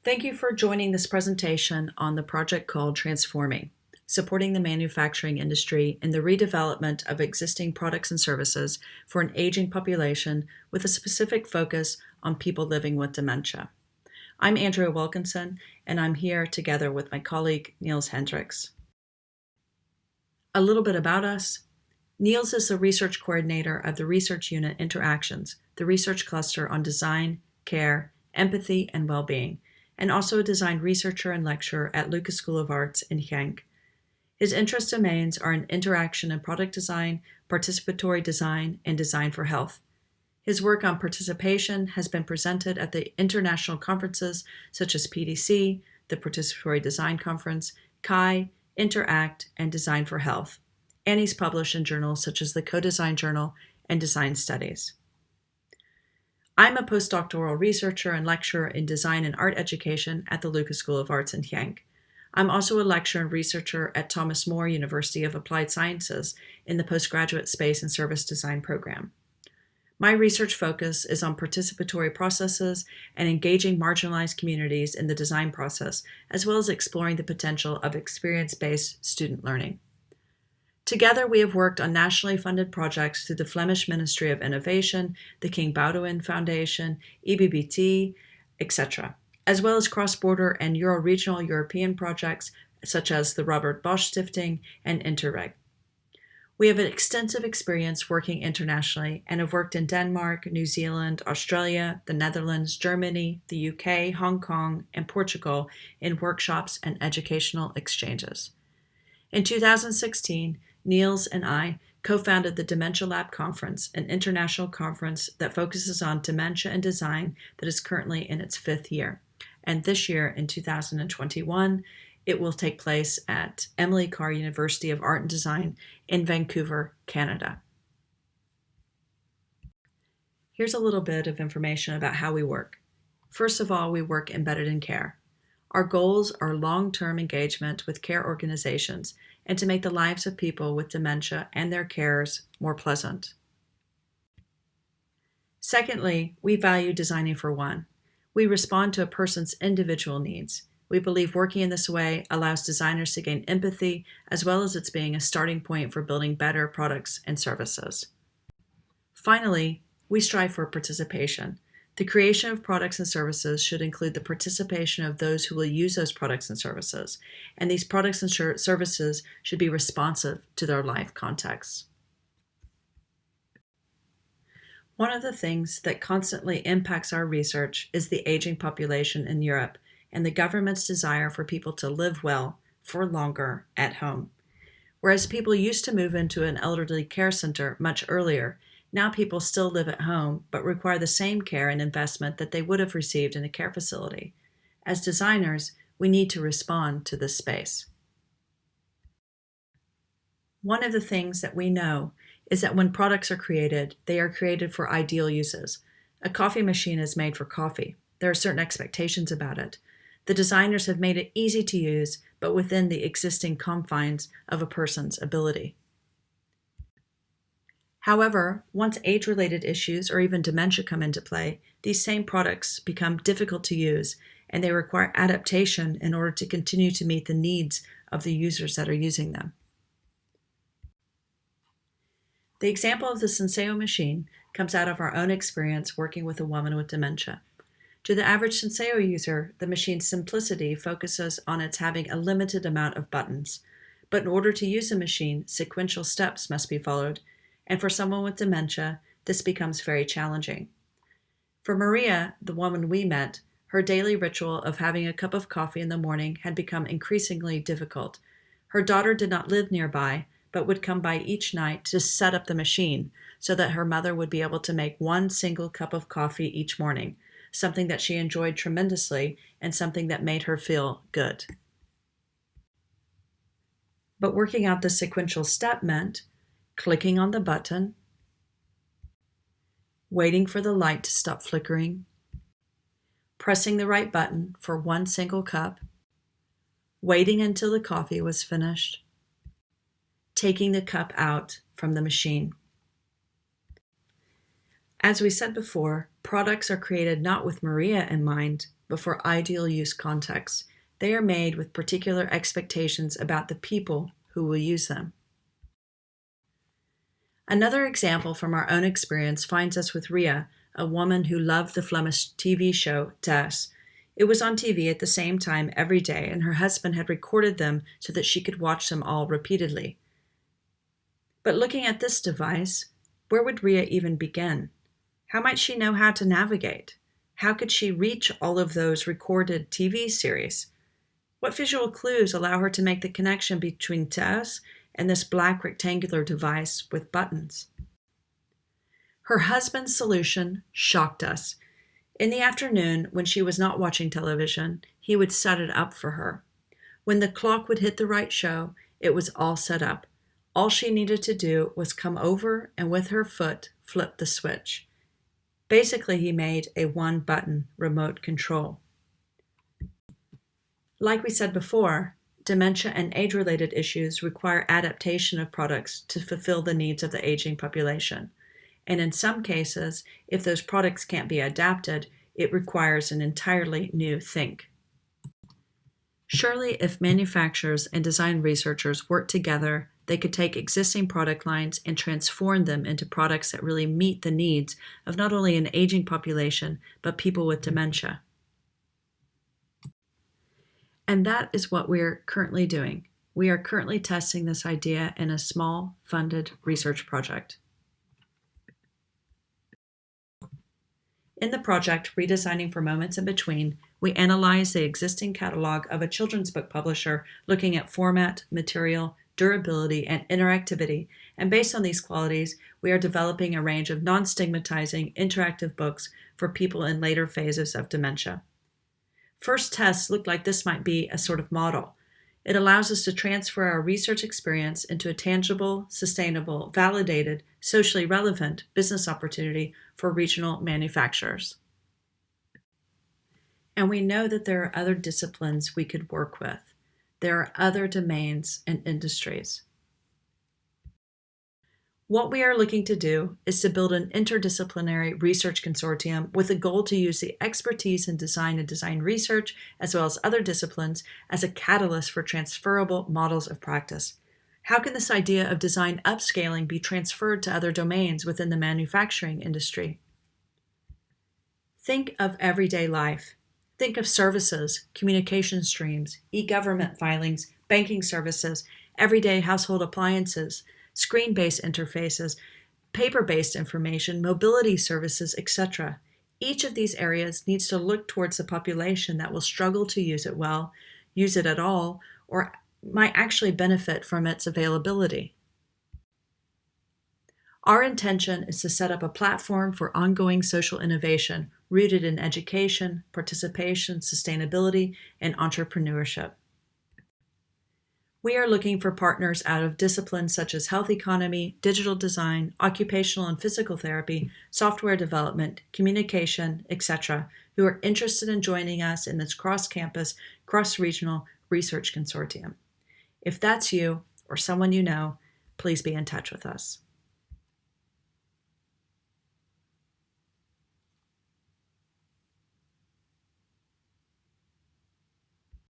Thank you for joining this presentation on the project called Transforming, Supporting the Manufacturing Industry in the Redevelopment of Existing Products and Services for an Aging Population with a specific focus on people living with dementia. I'm Andrea Wilkinson, and I'm here together with my colleague, Niels Hendriks. A little bit about us. Niels is the research coordinator of the Research Unit Interactions, the research cluster on design, care, empathy, and well-being, and also a design researcher and lecturer at Lucas School of Arts in Hendriks. His interest domains are in interaction and product design, participatory design, and design for health. His work on participation has been presented at the international conferences such as PDC, the Participatory Design Conference, CHI, Interact, and Design for Health. And he's published in journals such as the Co-Design Journal and Design Studies. I'm a postdoctoral researcher and lecturer in design and art education at the Lucas School of Arts in Hendriks. I'm also a lecturer and researcher at Thomas More University of Applied Sciences in the postgraduate space and service design program. My research focus is on participatory processes and engaging marginalized communities in the design process, as well as exploring the potential of experience-based student learning. Together, we have worked on nationally funded projects through the Flemish Ministry of Innovation, the King Baudouin Foundation, EBBT, etc., as well as cross-border and Euro-regional European projects such as the Robert Bosch Stiftung and Interreg. We have an extensive experience working internationally and have worked in Denmark, New Zealand, Australia, the Netherlands, Germany, the UK, Hong Kong, and Portugal in workshops and educational exchanges. In 2016, Niels and I co-founded the Dementia Lab Conference, an international conference that focuses on dementia and design that is currently in its 5th year. And this year, in 2021, it will take place at Emily Carr University of Art and Design in Vancouver, Canada. Here's a little bit of information about how we work. First of all, we work embedded in care. Our goals are long-term engagement with care organizations and to make the lives of people with dementia and their carers more pleasant. Secondly, we value designing for one. We respond to a person's individual needs. We believe working in this way allows designers to gain empathy, as well as it's being a starting point for building better products and services. Finally, we strive for participation. The creation of products and services should include the participation of those who will use those products and services, and these products and services should be responsive to their life contexts. One of the things that constantly impacts our research is the aging population in Europe and the government's desire for people to live well for longer at home. Whereas people used to move into an elderly care center much earlier, now people still live at home but require the same care and investment that they would have received in a care facility. As designers, we need to respond to this space. One of the things that we know is that when products are created, they are created for ideal uses. A coffee machine is made for coffee. There are certain expectations about it. The designers have made it easy to use, but within the existing confines of a person's ability. However, once age-related issues or even dementia come into play, these same products become difficult to use, and they require adaptation in order to continue to meet the needs of the users that are using them. The example of the Senseo machine comes out of our own experience working with a woman with dementia. To the average Senseo user, the machine's simplicity focuses on its having a limited amount of buttons. But in order to use the machine, sequential steps must be followed, and for someone with dementia, this becomes very challenging. For Maria, the woman we met, her daily ritual of having a cup of coffee in the morning had become increasingly difficult. Her daughter did not live nearby, but would come by each night to set up the machine so that her mother would be able to make one single cup of coffee each morning, something that she enjoyed tremendously and something that made her feel good. But working out the sequential step meant clicking on the button, waiting for the light to stop flickering, pressing the right button for one single cup, waiting until the coffee was finished, taking the cup out from the machine. As we said before, products are created not with Maria in mind, but for ideal use contexts. They are made with particular expectations about the people who will use them. Another example from our own experience finds us with Ria, a woman who loved the Flemish TV show Tess. It was on TV at the same time every day, and her husband had recorded them so that she could watch them all repeatedly. But looking at this device, where would Ria even begin? How might she know how to navigate? How could she reach all of those recorded TV series? What visual clues allow her to make the connection between Tess and this black rectangular device with buttons? Her husband's solution shocked us. In the afternoon, when she was not watching television, he would set it up for her. When the clock would hit the right show, it was all set up. All she needed to do was come over and with her foot flip the switch. Basically, he made a one-button remote control. Like we said before, dementia and age-related issues require adaptation of products to fulfill the needs of the aging population. And in some cases, if those products can't be adapted, it requires an entirely new think. Surely, if manufacturers and design researchers work together, they could take existing product lines and transform them into products that really meet the needs of not only an aging population, but people with dementia. And that is what we're currently doing. We are currently testing this idea in a small, funded research project. In the project, Redesigning for Moments in Between, we analyze the existing catalog of a children's book publisher looking at format, material, durability, and interactivity, and based on these qualities, we are developing a range of non-stigmatizing interactive books for people in later phases of dementia. First tests look like this might be a sort of model. It allows us to transfer our research experience into a tangible, sustainable, validated, socially relevant business opportunity for regional manufacturers. And we know that there are other disciplines we could work with. There are other domains and industries. What we are looking to do is to build an interdisciplinary research consortium with a goal to use the expertise in design and design research, as well as other disciplines, as a catalyst for transferable models of practice. How can this idea of design upscaling be transferred to other domains within the manufacturing industry? Think of everyday life. Think of services, communication streams, e-government filings, banking services, everyday household appliances, screen-based interfaces, paper-based information, mobility services, etc. Each of these areas needs to look towards the population that will struggle to use it well, use it at all, or might actually benefit from its availability. Our intention is to set up a platform for ongoing social innovation rooted in education, participation, sustainability, and entrepreneurship. We are looking for partners out of disciplines such as health economy, digital design, occupational and physical therapy, software development, communication, etc., who are interested in joining us in this cross-campus, cross-regional research consortium. If that's you or someone you know, please be in touch with us.